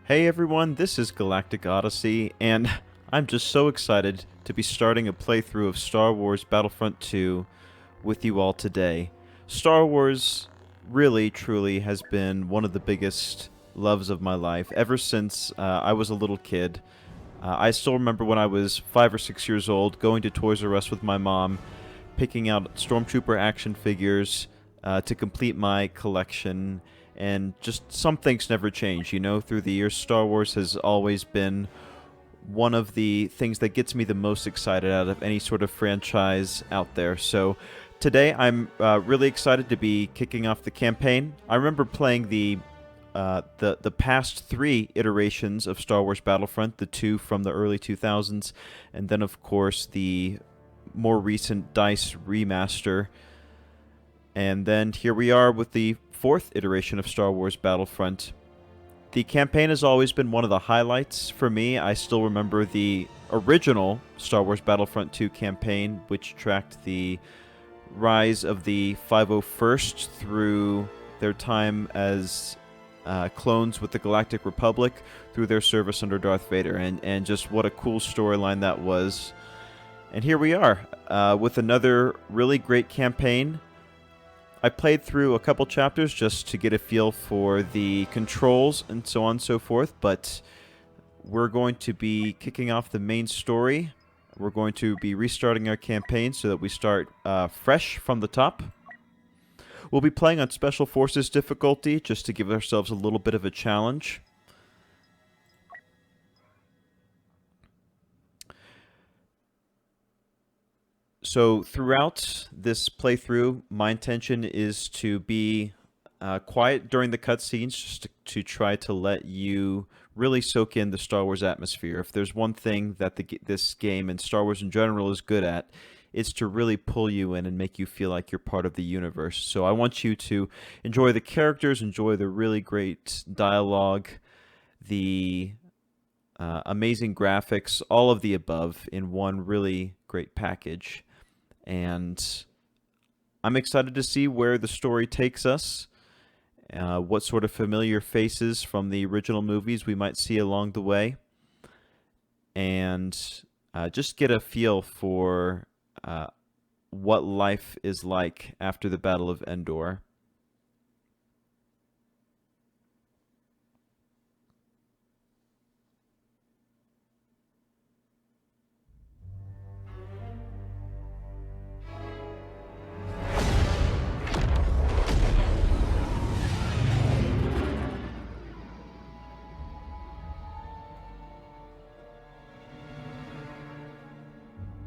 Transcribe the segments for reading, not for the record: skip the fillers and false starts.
Hey everyone, this is Galactic Odyssey, and I'm just so excited to be starting a playthrough of Star Wars Battlefront II with you all today. Star Wars really, truly has been one of the biggest loves of my life ever since I was a little kid. I still remember when I was 5 or 6 years old going to Toys R Us with my mom, picking out Stormtrooper action figures to complete my collection, and just some things never change. You know, through the years, Star Wars has always been one of the things that gets me the most excited out of any sort of franchise out there. So today I'm really excited to be kicking off the campaign. I remember playing the past three iterations of Star Wars Battlefront, the two from the early 2000s, and then of course the more recent DICE remaster. And then here we are with the fourth iteration of Star Wars Battlefront. The campaign has always been one of the highlights for me. I still remember the original Star Wars Battlefront II campaign, which tracked the rise of the 501st through their time as clones with the Galactic Republic, through their service under Darth Vader, and just what a cool storyline that was. And here we are with another really great campaign. I played through a couple chapters just to get a feel for the controls and so on and so forth, but we're going to be kicking off the main story. We're going to be restarting our campaign so that we start fresh from the top. We'll be playing on Special Forces difficulty just to give ourselves a little bit of a challenge. So throughout this playthrough, my intention is to be quiet during the cutscenes, just to try to let you really soak in the Star Wars atmosphere. If there's one thing that this game and Star Wars in general is good at, it's to really pull you in and make you feel like you're part of the universe. So I want you to enjoy the characters, enjoy the really great dialogue, the amazing graphics, all of the above in one really great package. And I'm excited to see where the story takes us, what sort of familiar faces from the original movies we might see along the way, and just get a feel for what life is like after the Battle of Endor.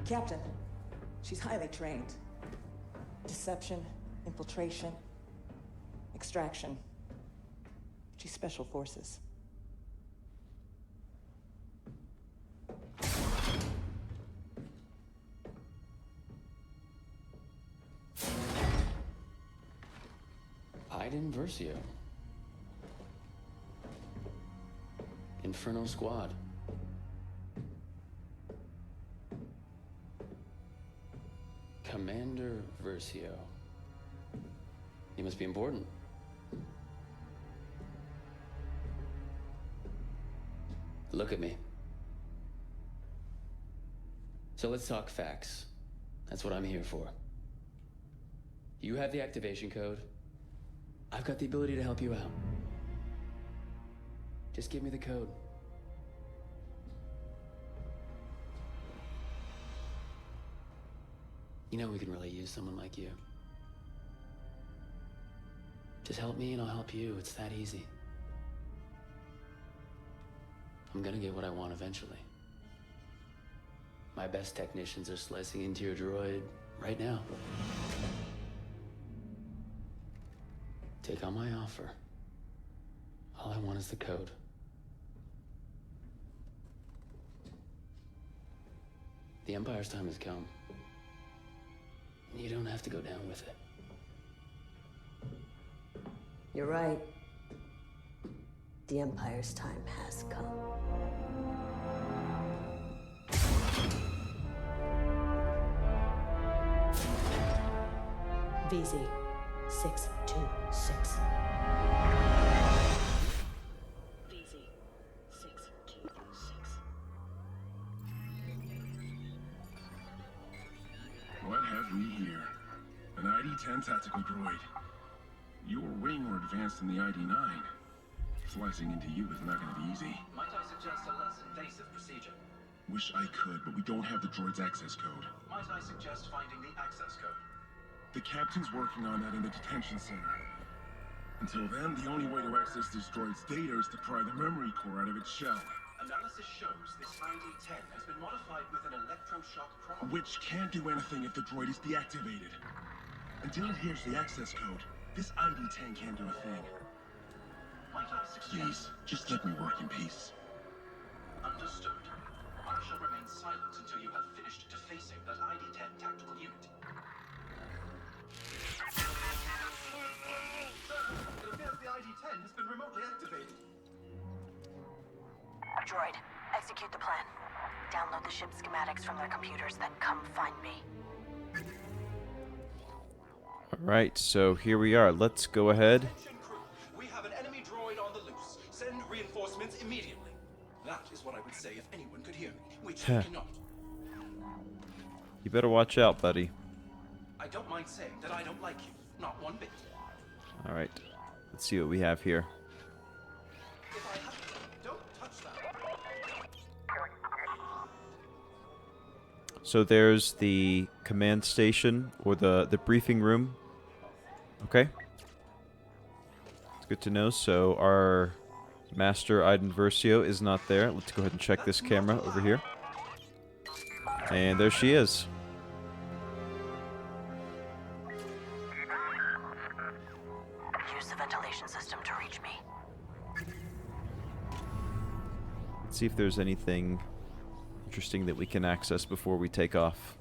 Captain, she's highly trained. Deception, infiltration, extraction. She's Special Forces. Iden Versio. Inferno Squad. Commander Versio. You must be important. Look at me. So let's talk facts. That's what I'm here for. You have the activation code. I've got the ability to help you out. Just give me the code. You know we can really use someone like you. Just help me and I'll help you. It's that easy. I'm gonna get what I want eventually. My best technicians are slicing into your droid right now. Take on my offer. All I want is the code. The Empire's time has come. You don't have to go down with it. You're right. The Empire's time has come. VZ 626. VZ we hear? An ID-10 tactical droid. Your wing more advanced than the ID-9. Slicing into you is not going to be easy. Might I suggest a less invasive procedure? Wish I could, but we don't have the droid's access code. Might I suggest finding the access code? The captain's working on that in the detention center. Until then, the only way to access this droid's data is to pry the memory core out of its shell. Analysis shows this ID-10 has been modified with an electroshock prompt. Which can't do anything if the droid is deactivated. Until it hears the access code, this ID-10 can't do a thing. Might I suggest... Please, just let me work in peace. Understood. I shall remain silent until you have finished defacing that ID-10 tactical unit. It appears the ID-10 has been remotely activated. Droid, execute the plan. Download the ship schematics from their computers, then come find me. Alright, so here we are. Let's go ahead. Attention crew, we have an enemy droid on the loose. Send reinforcements immediately. That is what I would say if anyone could hear me, which they cannot. You better watch out, buddy. I don't mind saying that I don't like you, not one bit. Alright, let's see what we have here. If I have to, don't touch that. So there's the command station, or the briefing room. Okay. It's good to know. So our master, Iden Versio, is not there. Let's go ahead and check this camera over here. And there she is. Use the ventilation system to reach me. Let's see if there's anything interesting that we can access before we take off.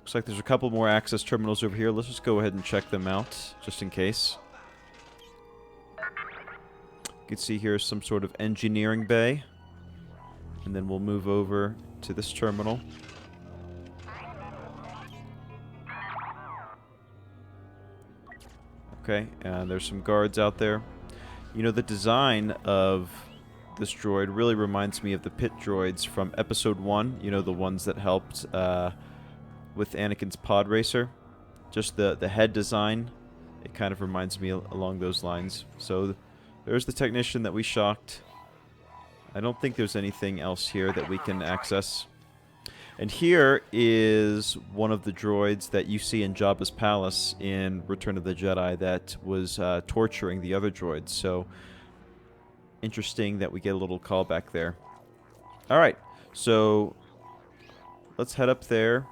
Looks like there's a couple more access terminals over here. Let's just go ahead and check them out, just in case. You can see here some sort of engineering bay. And then we'll move over to this terminal. Okay, and there's some guards out there. You know, the design of this droid really reminds me of the pit droids from Episode 1. You know, the ones that helped with Anakin's pod racer. Just the head design. It kind of reminds me along those lines. So there's the technician that we shocked. I don't think there's anything else here that we can access. And here is one of the droids that you see in Jabba's palace in Return of the Jedi that was torturing the other droids. So interesting that we get a little callback there. Alright, so let's head up there.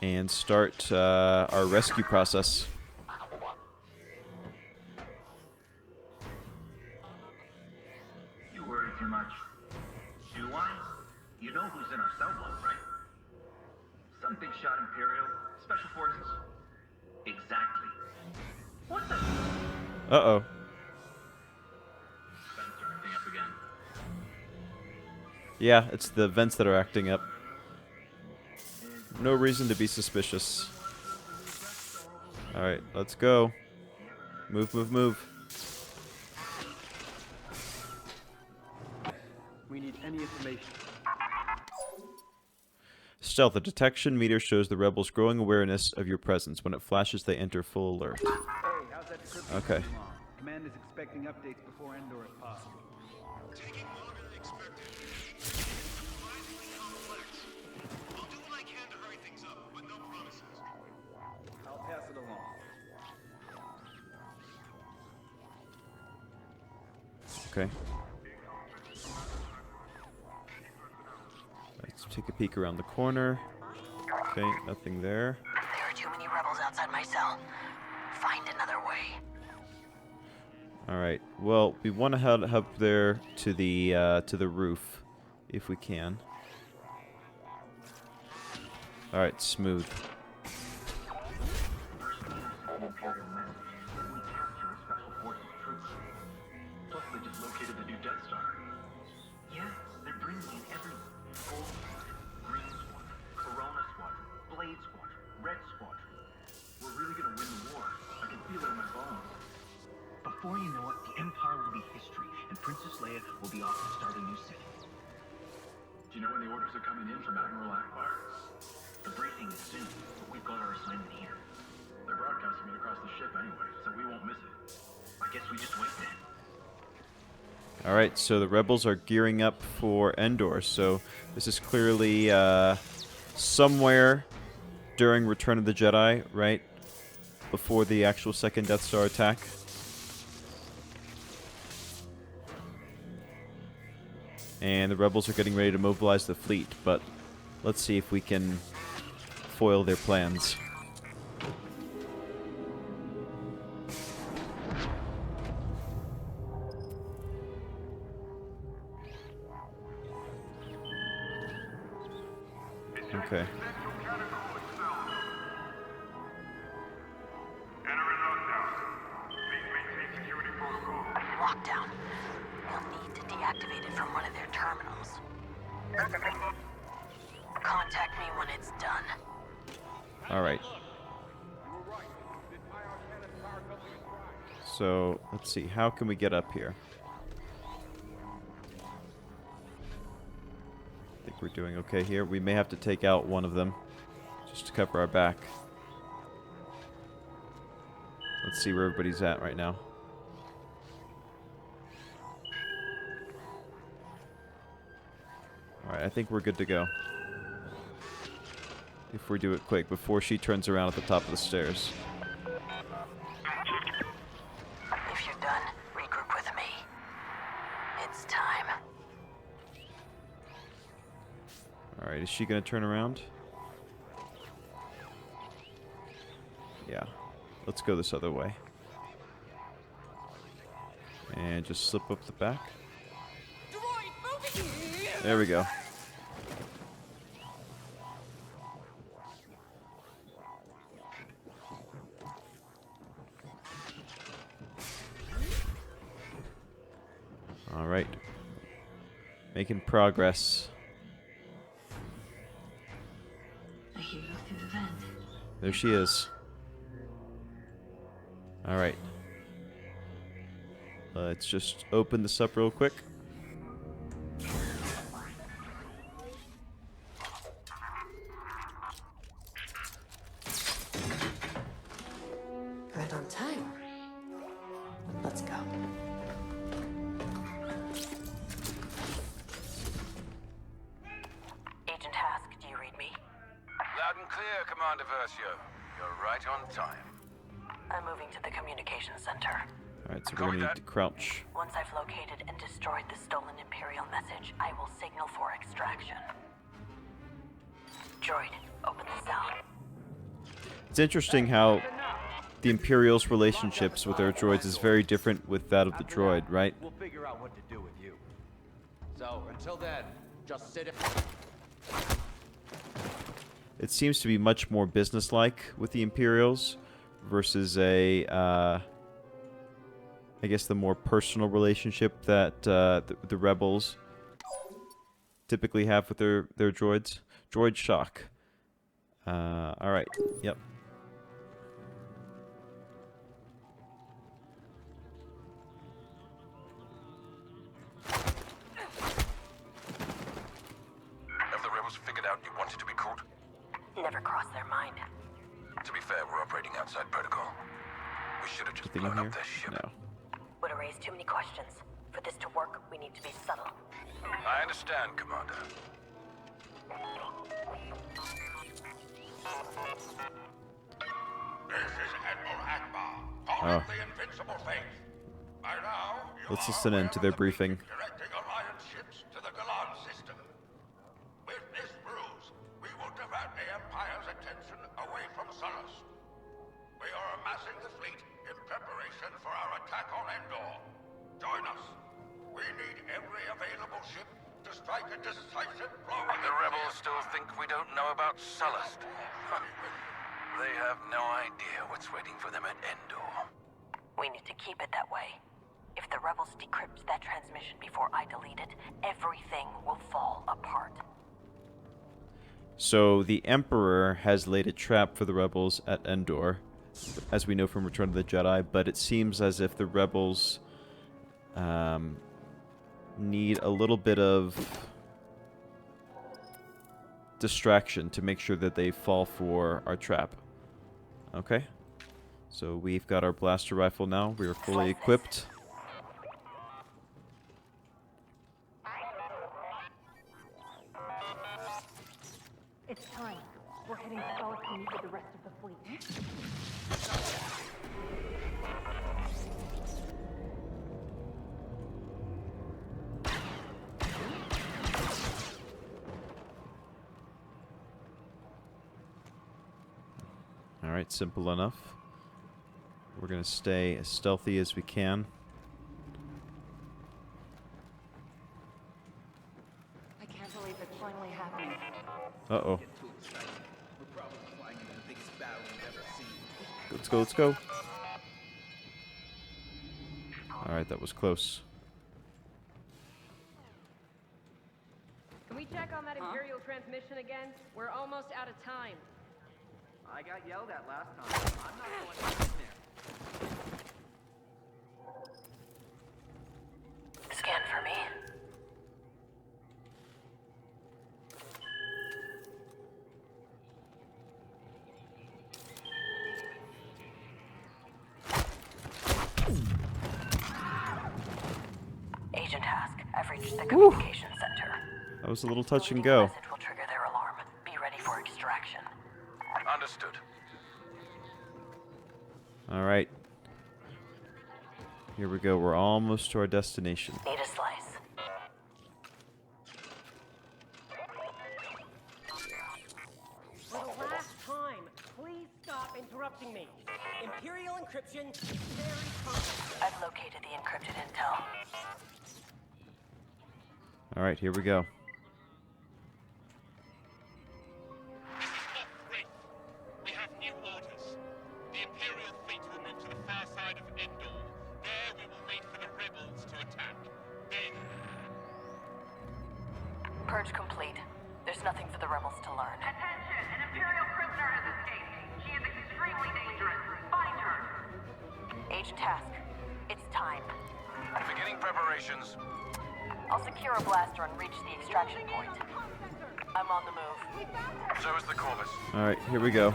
And start our rescue process. You worry too much. Do I? You know who's in our cell block, right? Some big shot Imperial Special Forces. Exactly. What the? Uh-oh. Vents are acting up again. Yeah, it's the vents that are acting up. No reason to be suspicious. Alright, let's go. Move, move, move. We need any information. Stealth. The detection meter shows the rebels' growing awareness of your presence. When it flashes, they enter full alert. Hey, how's that decryption Okay. coming along? Command is expecting updates before Endor if possible. Taking longer than expected. Surprisingly complex. I'll do what I can to hurry things up, but no promises. I'll pass it along. Okay. Let's take a peek around the corner. Okay, nothing there. There are too many rebels outside my cell. Find another way. Alright, well, we want to head up there to the roof, if we can. Alright, smooth. Imperial message. We capture Special Forces troops. Plus, they just located the new Death Star. Yeah, they're bringing in every Gold Squadron, Green Squadron, Corona Squadron, Blade Squadron, Red Squadron. We're really gonna win the war. I can feel it in my bones. Before you know it, the Empire will be history, and Princess Leia ship will be off to start a new city. Do you know when the orders are coming in from Admiral Akbar? The briefing is soon, but we've got our assignment here. They're broadcasting it across the ship anyway, so we won't miss it. I guess we just wait then. Alright, so the rebels are gearing up for Endor, so this is clearly somewhere during Return of the Jedi, right? Before the actual second Death Star attack. And the rebels are getting ready to mobilize the fleet, but let's see if we can foil their plans. Okay. Lockdown. We'll need to deactivate it from one of their terminals. Contact me when it's done. Alright. So, let's see. How can we get up here? I think we're doing okay here. We may have to take out one of them just to cover our back. Let's see where everybody's at right now. Alright, I think we're good to go. If we do it quick, before she turns around at the top of the stairs. If you're done, regroup with me. It's time. Alright, is she gonna turn around? Yeah. Let's go this other way. And just slip up the back. There we go. Alright. Making progress. I hear you through the vent. There she is. Alright. Let's just open this up real quick. Right on time. Let's go. Agent Hask, do you read me? Loud and clear, Commander Versio. You're right on time. I'm moving to the communications center. Alright, so we're gonna need to crouch. Once I've located and destroyed the stolen Imperial message, I will signal for extraction. Droid, open the cell. It's interesting how the Imperial's relationships with their droids is very different with that of the droid, right? We'll figure out what to do with you. So, until then, just sit it. It seems to be much more businesslike with the Imperials versus a, I guess, the more personal relationship that the Rebels typically have with their droids. Droid shock. Alright, yep. Have the rebels figured out you wanted to be caught? Never crossed their mind. To be fair, we're operating outside protocol. We should have just Anything in blown here? up their ship. No. Would have raised too many questions. For this to work, we need to be subtle. I understand, Commander. This is Admiral Akbar, calling the Invincible Faith. By now, you Let's are listen in aware to of their the briefing. briefing directing Alliance ships to the Galan system. With this ruse, we will divert the Empire's attention away from Sullust. We are amassing the fleet in preparation for our attack on Endor. Join us. We need every available ship to strike a decisive blow. The rebels still think we don't know about Sullust. They have no idea what's waiting for them at Endor. We need to keep it that way. If the rebels decrypt that transmission before I delete it, everything will fall apart. So the Emperor has laid a trap for the Rebels at Endor, as we know from Return of the Jedi, but it seems as if the Rebels need a little bit of distraction to make sure that they fall for our trap. Okay? So we've got our blaster rifle now. We are fully equipped. It's time. We're heading to Sullust to meet with the rest of the fleet. Alright, simple enough. We're gonna stay as stealthy as we can. I can't believe it's finally happening. Uh-oh. We're probably flying into the biggest battle we've ever seen. Let's go, let's go. Alright, that was close. Can we check on that Imperial transmission again? We're almost out of time. I got yelled at last time. I'm not going in there. Scan for me. Agent Hask, I've reached the communication center. That was a little touch and go. Message will trigger their alarm. Be ready for extraction. Understood. Alright. Here we go. We're almost to our destination. Need a slice. For the last time, please stop interrupting me. Imperial encryption, very complex. I've located the encrypted intel. Alright, here we go. We have new orders. The Imperial fleet will move to the far side of Endor. There we will wait for the rebels to attack. Then... Purge complete. There's nothing for the rebels to learn. Attention! An Imperial prisoner has escaped. She is extremely dangerous. Find her! Agent Hask, it's time. Beginning preparations. I'll secure a blaster and reach the extraction point. I'm on the move. So is the Corvus. Alright, here we go.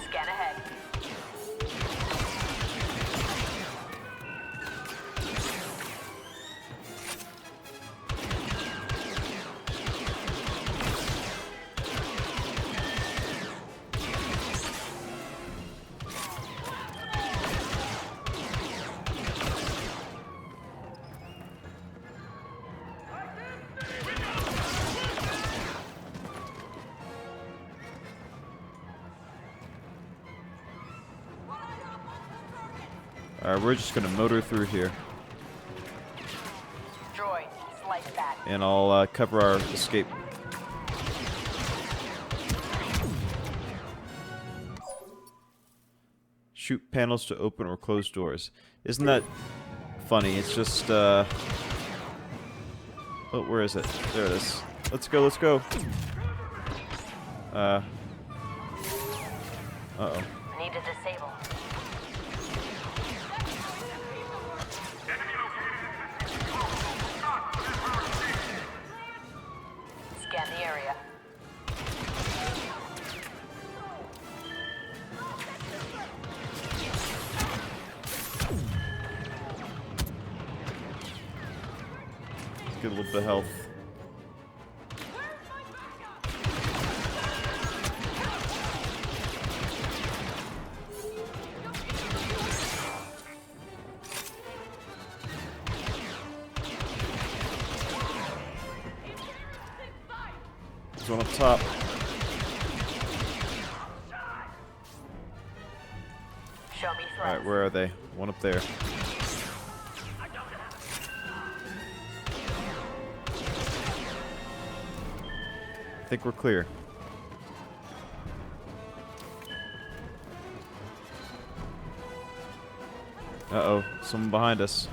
Scan ahead. Alright, we're just gonna motor through here. Droid, slice that. And I'll cover our escape. Shoot panels to open or close doors. Isn't that funny? It's just, Oh, where is it? There it is. Let's go, let's go. Uh-oh. Need to disable. Scan the area. Get a little bit of health. There's one up top. Show me threats. Alright, where are they? One up there. I think we're clear. Uh-oh, someone behind us.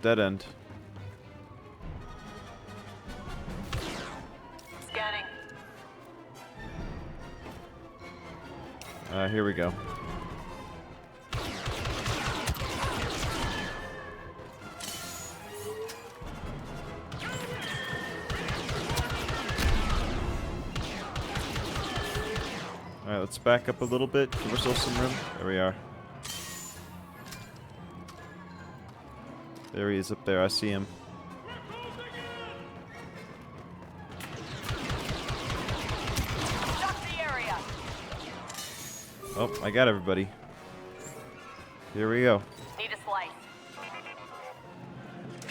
dead end. Scanning. Here we go. Alright, let's back up a little bit. Give ourselves some room. There we are. There he is up there. I see him. Oh, I got everybody. Here we go. Need a slice.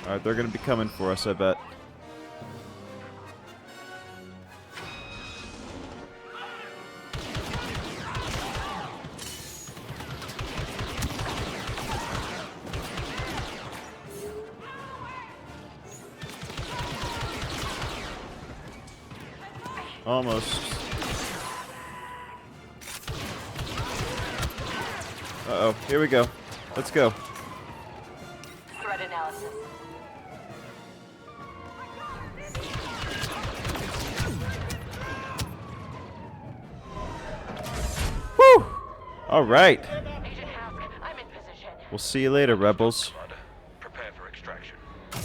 Alright, they're gonna be coming for us, I bet. Almost. Uh-oh, here we go. Let's go. Threat analysis. Woo! All right. Agent Hask, I'm in position. We'll see you later, rebels. Prepare for extraction. 3,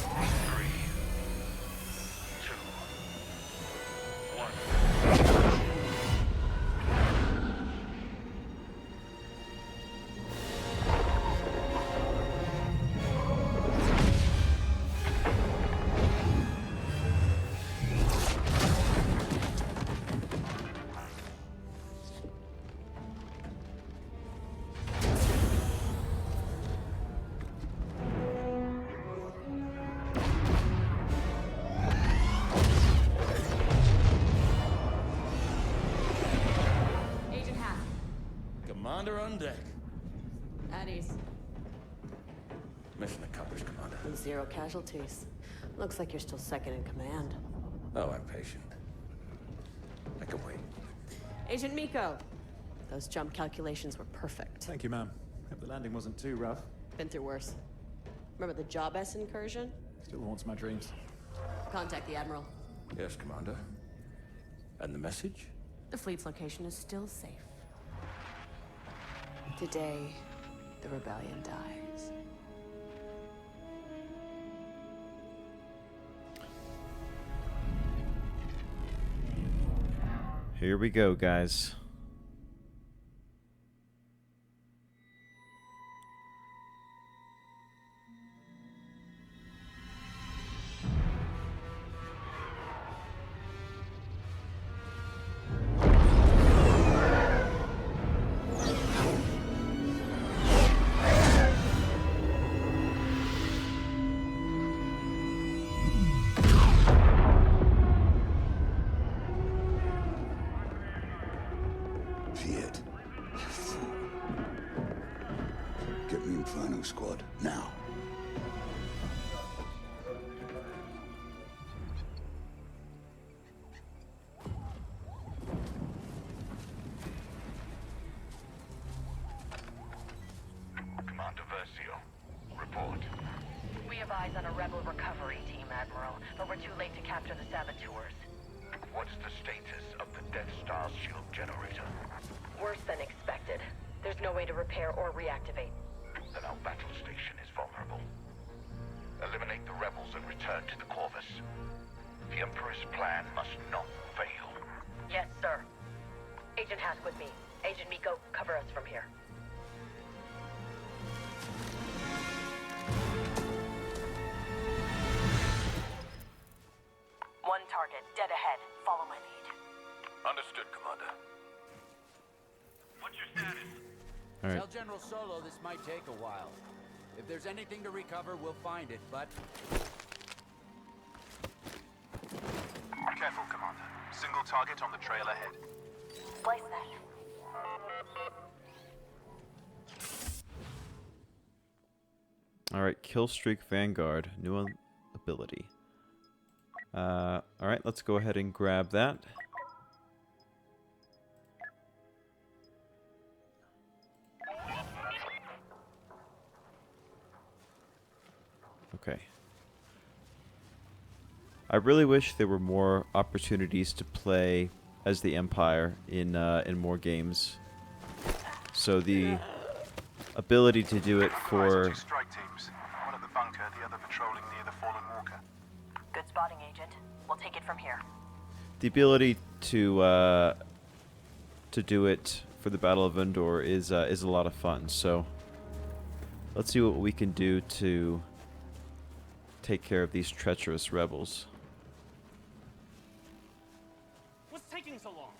2, 1. Agent Hask. Commander on deck. At ease. Mission accomplished, Commander. 0 casualties. Looks like you're still second in command. Oh, I'm patient. I can wait. Agent Miko. Those jump calculations were perfect. Thank you, ma'am. Hope the landing wasn't too rough. Been through worse. Remember the Job S incursion? Still haunts my dreams. Contact the Admiral. Yes, Commander. And the message? The fleet's location is still safe. Today, the rebellion dies. Here we go, guys. Shit. Get me Inferno Squad, now. Commander Versio, report. We have eyes on a rebel recovery team, Admiral, but we're too late to capture the saboteurs. What's the status of the Death Star's shield generator? Worse than expected. There's no way to repair or reactivate. Then our battle station is vulnerable. Eliminate the rebels and return to the Corvus. The Emperor's plan must not fail. Yes, sir. Agent Hask with me. Agent Miko, cover us from here. One target, dead ahead. Follow my lead. Understood, Commander. What's your status? All right. Tell General Solo this might take a while. If there's anything to recover, we'll find it, but... Careful, Commander. Single target on the trail ahead. Slice that. Alright, Kill Streak Vanguard. New ability. Alright, let's go ahead and grab that. Okay. I really wish there were more opportunities to play as the Empire in more games. So the ability to do it for... Two strike teams. One at the bunker, the other patrolling near the fallen walker. Good spotting, Agent. We'll take it from here. The ability to do it for the Battle of Endor is a lot of fun. So let's see what we can do to take care of these treacherous rebels. What's taking so long?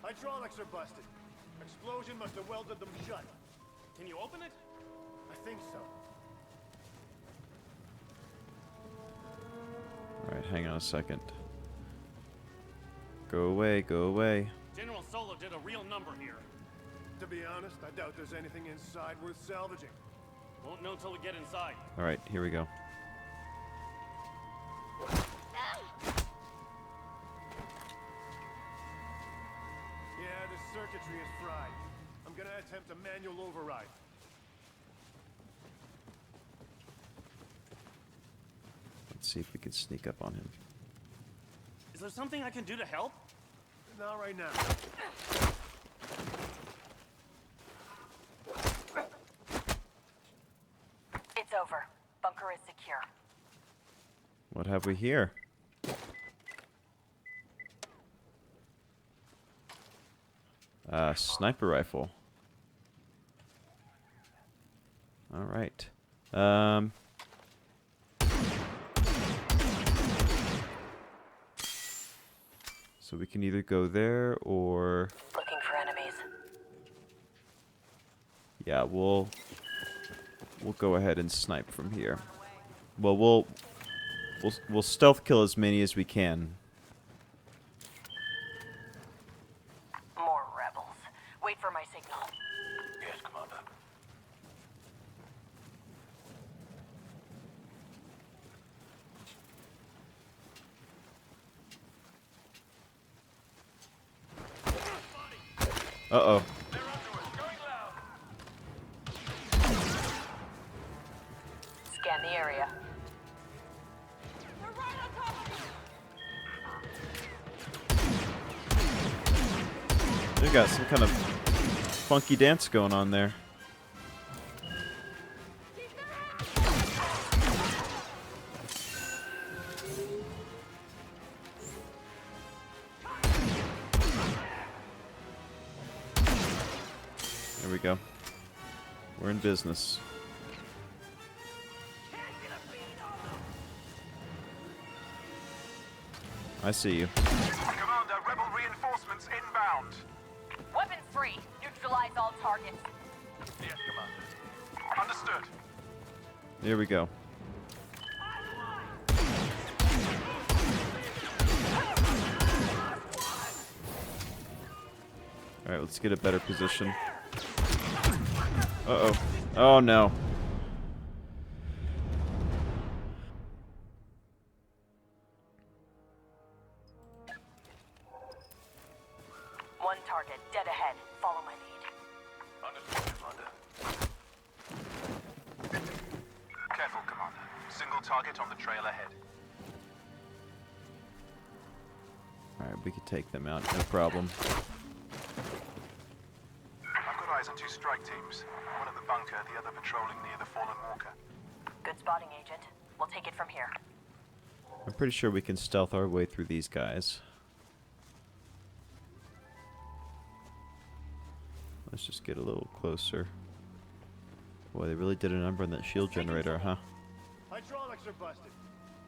Hydraulics are busted. Explosion must have welded them shut. Can you open it? I think so. Alright, hang on a second. Go away, go away. General Solo did a real number here. To be honest, I doubt there's anything inside worth salvaging. Won't know until we get inside. Alright, here we go. Yeah, the circuitry is fried. I'm gonna attempt a manual override. Let's see if we can sneak up on him. Is there something I can do to help? Not right now. It's over. Bunker is secure. What have we here? Sniper rifle. Alright. So we can either go there or... Looking for enemies. Yeah, we'll go ahead and snipe from here. Well, we'll stealth kill as many as we can. More rebels. Wait for my signal. Yes, Commander. Uh-oh. Scan the area. They've got some kind of funky dance going on there. There we go. We're in business. I see you. Commander, rebel reinforcements inbound. Weapons free. Neutralize all targets. Yes, Commander. Understood. Here we go. Alright, let's get a better position. Uh-oh. Oh, no. One target, dead ahead. Follow my lead. Understood, Commander. Careful, Commander. Single target on the trail ahead. Alright, we can take them out, no problem. I've got eyes on two strike teams. One at the bunker, the other patrolling near the fallen walker. Good spotting, Agent. We'll take it from here. I'm pretty sure we can stealth our way through these guys. Let's just get a little closer. Boy, they really did a number on that shield generator, huh? Hydraulics are busted.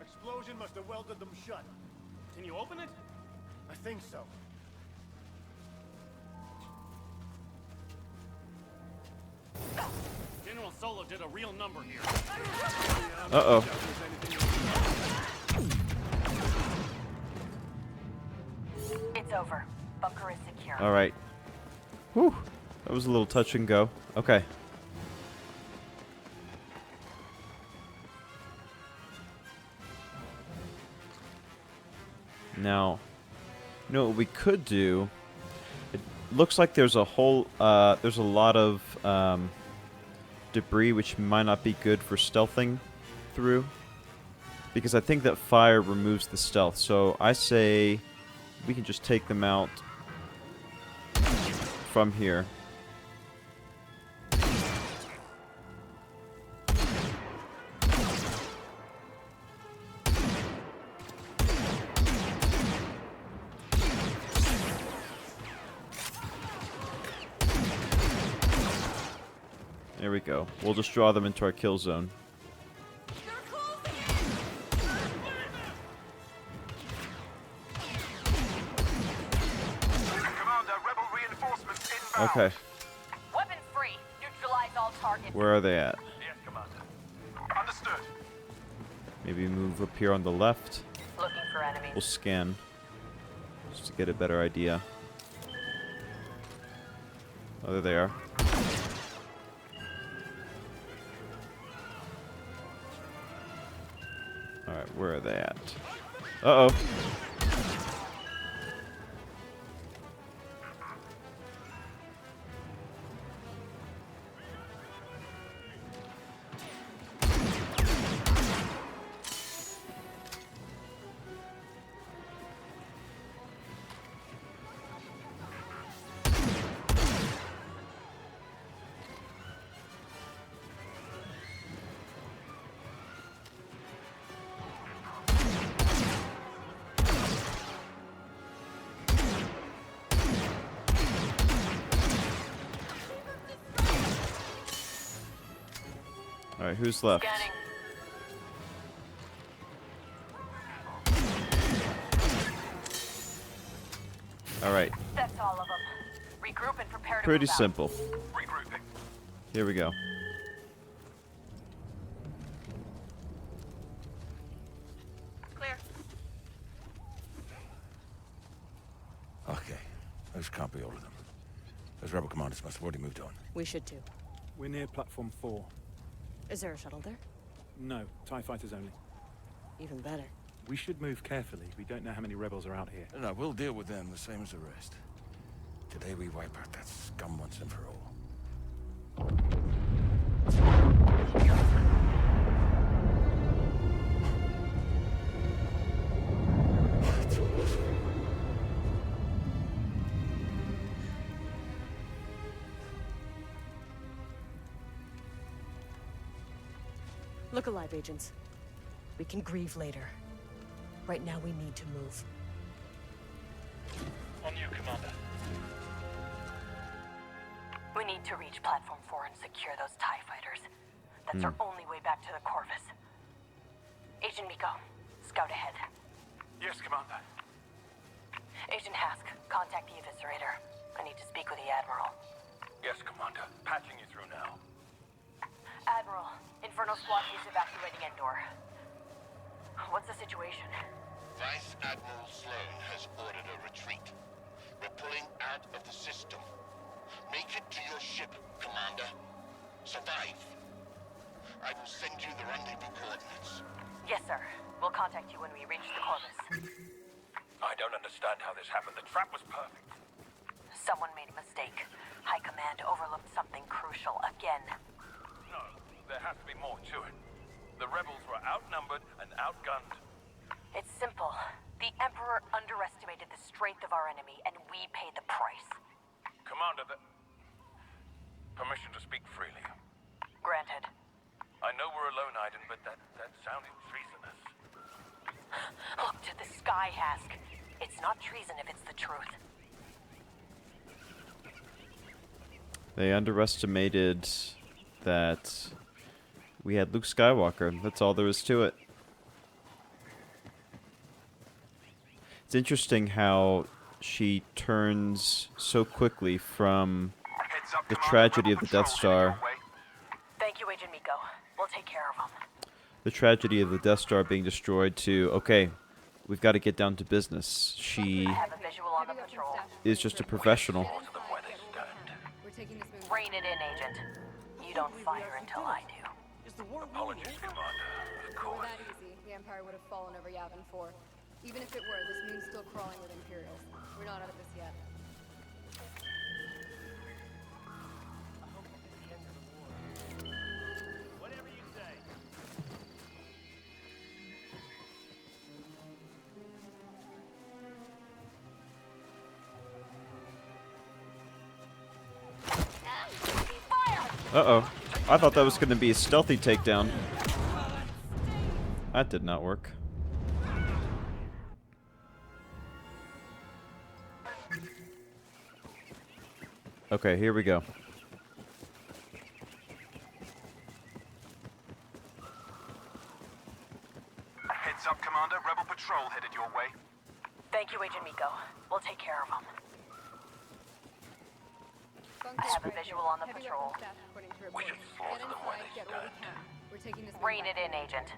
Explosion must have welded them shut. Can you open it? I think so. General Solo did a real number here. Uh-oh. It's over. Bunker is secure. Alright. Whew. That was a little touch and go. Okay. Now, you know what we could do? It looks like there's a whole, there's a lot of debris which might not be good for stealthing through. Because I think that fire removes the stealth. So I say we can just take them out from here. There we go. We'll just draw them into our kill zone. Okay. Weapons free. Neutralize all targets. Where are they at? Yes, Commander. Understood. Maybe move up here on the left. Looking for enemies. We'll scan. Just to get a better idea. Oh, there they are. Alright, where are they at? Uh-oh. Alright, who's left? Scanning. Alright. That's all of them. Regroup and prepare to Pretty move out. simple. Regrouping. Here we go. Clear. Okay. Those can't be all of them. Those rebel commanders must have already moved on. We should too. We're near platform 4. Is there a shuttle there? No, TIE fighters only. Even better. We should move carefully. We don't know how many rebels are out here. No, we'll deal with them the same as the rest. Today we wipe out that scum once and for all. Look alive, agents. We can grieve later. Right now, we need to move. On you, Commander. We need to reach Platform 4 and secure those TIE fighters. That's our only way back to the Corvus. Agent Miko, scout ahead. Yes, Commander. Agent Hask, contact the Eviscerator. I need to speak with the Admiral. Yes, Commander. Patching you through now. Admiral, Inferno Squad is evacuating Endor. What's the situation? Vice Admiral Sloan has ordered a retreat. We're pulling out of the system. Make it to your ship, Commander. Survive. I will send you the rendezvous coordinates. Yes, sir. We'll contact you when we reach the Corvus. I don't understand how this happened. The trap was perfect. Someone made a mistake. High Command overlooked something crucial again. No, there has to be more to it. The rebels were outnumbered and outgunned. It's simple. The Emperor underestimated the strength of our enemy, and we paid the price. Commander, permission to speak freely. Granted. I know we're alone, Iden, but that sounded treasonous. Look to the sky, Hask. It's not treason if it's the truth. They underestimated that we had Luke Skywalker. That's all there is to it. It's interesting how she turns so quickly from the tragedy of the Death Star. Thank you, Agent Miko. We'll take care of them. The tragedy of the Death Star being destroyed to, okay, we've got to get down to business. She I have a visual on the patrol. is just a professional. Rein it in, Agent. You don't fire until I do. Apologies, Commander. Of If it were course. that easy, the Empire would have fallen over Yavin 4. Even if it were, this moon's still crawling with Imperials. We're not out of this yet. Whatever you say. Uh-oh. I thought that was going to be a stealthy takedown. That did not work. Okay, here we go. Heads up, Commander. Rebel patrol headed your way. Thank you, Agent Miko. We'll take care of them. I have a visual on the patrol. We should slaughter them where they stand. We're taking this. Rein it in, Agent.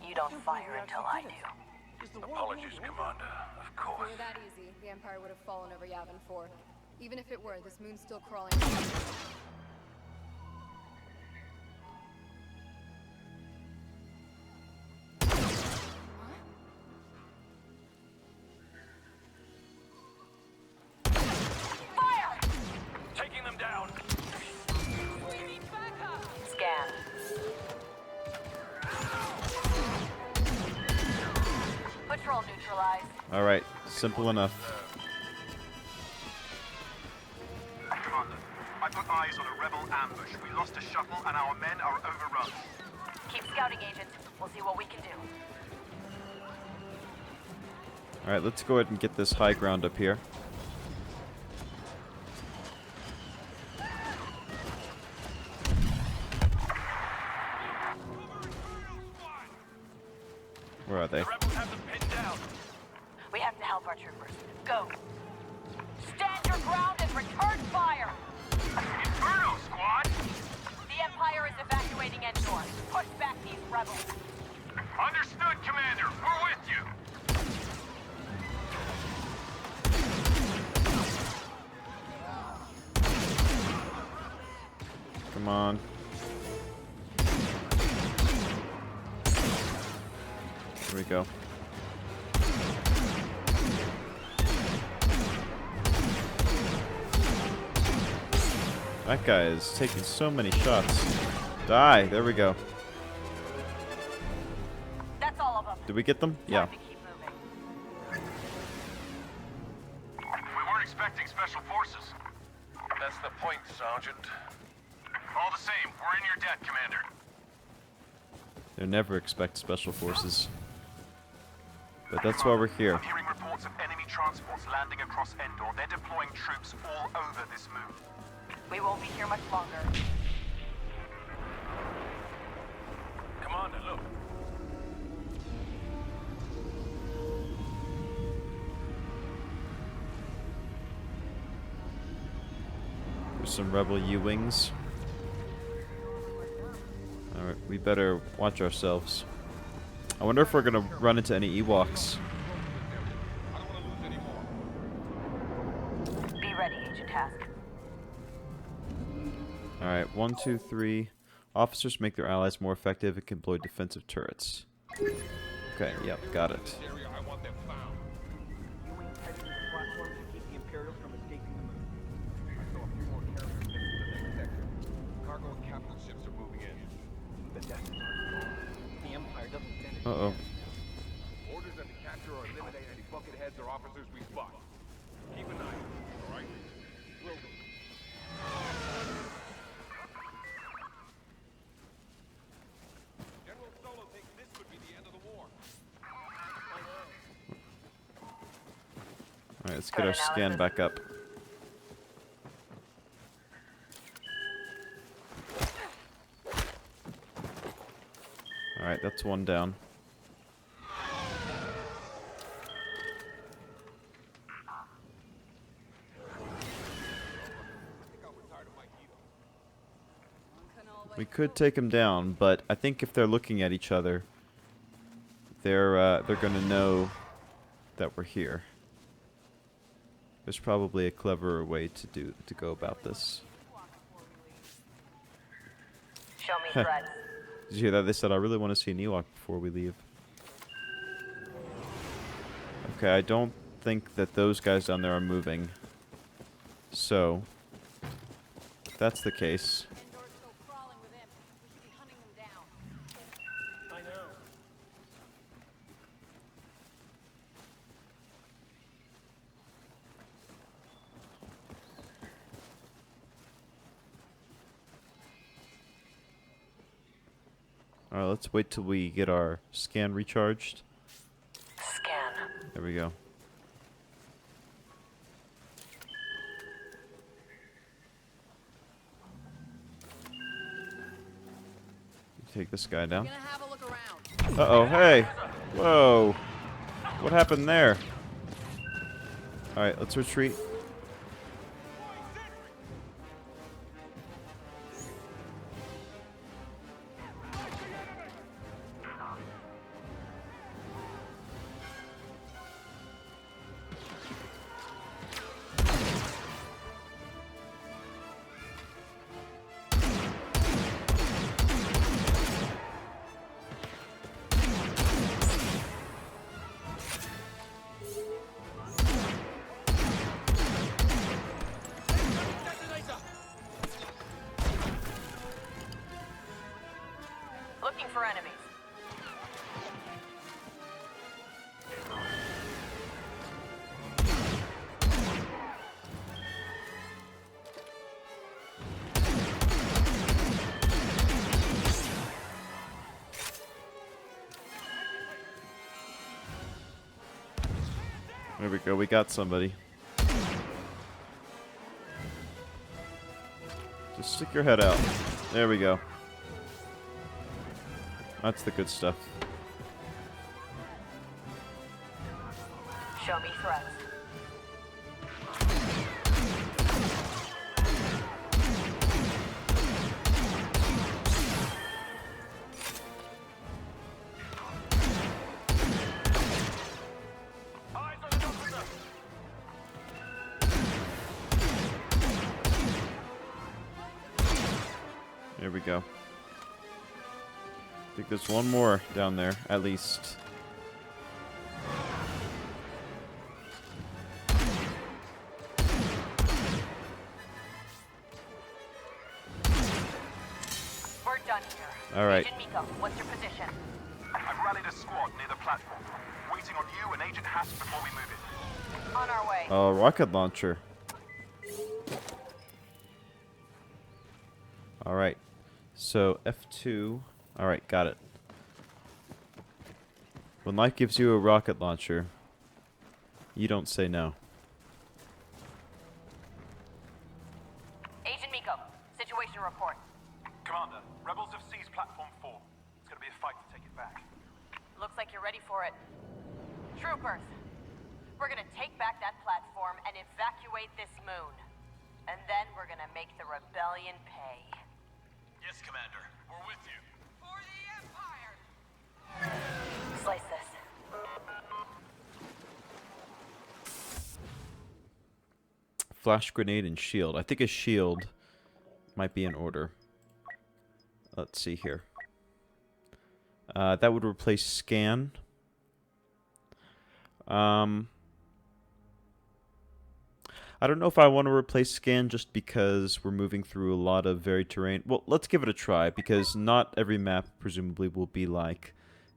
You don't fire until I do. Apologies, Commander. Of If it course. were that easy, the Empire would have fallen over Yavin 4. Even if it were, this moon's still crawling. Taking them down. Scan. Patrol neutralized. Alright, simple enough. Commander, I put eyes on a rebel ambush. We lost a shuttle and our men are overrun. Keep scouting, Agent. We'll see what we can do. Alright, let's go ahead and get this high ground up here. Where are they? We have to help our troopers. Go. Stand your ground and return fire! Inferno Squad! The Empire is evacuating Endor. Push back these rebels. Understood, Commander. We're with you. Come on. Here we go. That guy is taking so many shots. Die! There we go. That's all of them. Did we get them? Yeah. We weren't expecting special forces. That's the point, Sergeant. All the same, we're in your debt, Commander. They never expect special forces. But that's why we're here. I'm hearing reports of enemy transports landing across Endor. They're deploying troops all over this moon. We won't be here much longer. Commander, look. There's some rebel U-wings. Alright, we better watch ourselves. I wonder if we're gonna run into any Ewoks. Be ready, Agent Task. Alright, 1, 2, 3. Officers make their allies more effective and can employ defensive turrets. Okay, yep, got it. Uh-oh. Orders are to capture or eliminate any bucketheads or officers we spot. Keep an eye on them, all right? Will do. General Solo thinks this could be the end of the war. Alright, let's get our scan back up. Alright, that's one down. We could take them down, but I think if they're looking at each other, they're gonna know that we're here. There's probably a cleverer way to go about this. Show me threats. Did you hear that? They said I really want to see an Ewok before we leave. Okay, I don't think that those guys down there are moving. So, if that's the case. I know. Alright, let's wait till we get our scan recharged. Scan. There we go. Take this guy down. Uh-oh, hey! Whoa! What happened there? Alright, let's retreat. Looking for enemies. There we go, we got somebody. Just stick your head out. There we go. That's the good stuff. Show me threats. There we go. I think there's one more down there, at least. We're done here. All right. Agent Miko, what's your position? I've rallied a squad near the platform. Waiting on you and Agent Hask before we move in. On our way. Oh, rocket launcher. All right. So F2. All right, got it. When life gives you a rocket launcher, you don't say no. Agent Miko, situation report. Commander, rebels have seized platform 4. It's gonna be a fight to take it back. Looks like you're ready for it. Troopers, we're gonna take back that platform and evacuate this moon. And then we're gonna make the rebellion pay. Yes, Commander. We're with you. For the Empire! Slice this. Flash grenade and shield. I think a shield might be in order. Let's see here. That would replace scan. I don't know if I want to replace scan just because we're moving through a lot of varied terrain. Well, let's give it a try because not every map presumably will be like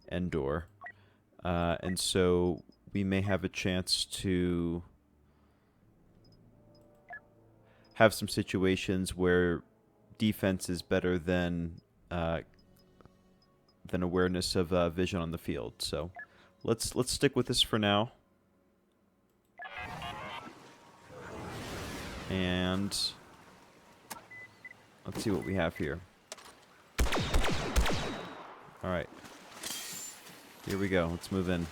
Endor. And so we may have a chance to have some situations where defense is better than awareness of vision on the field. So let's stick with this for now. And let's see what we have here. Alright. Here we go. Let's move in.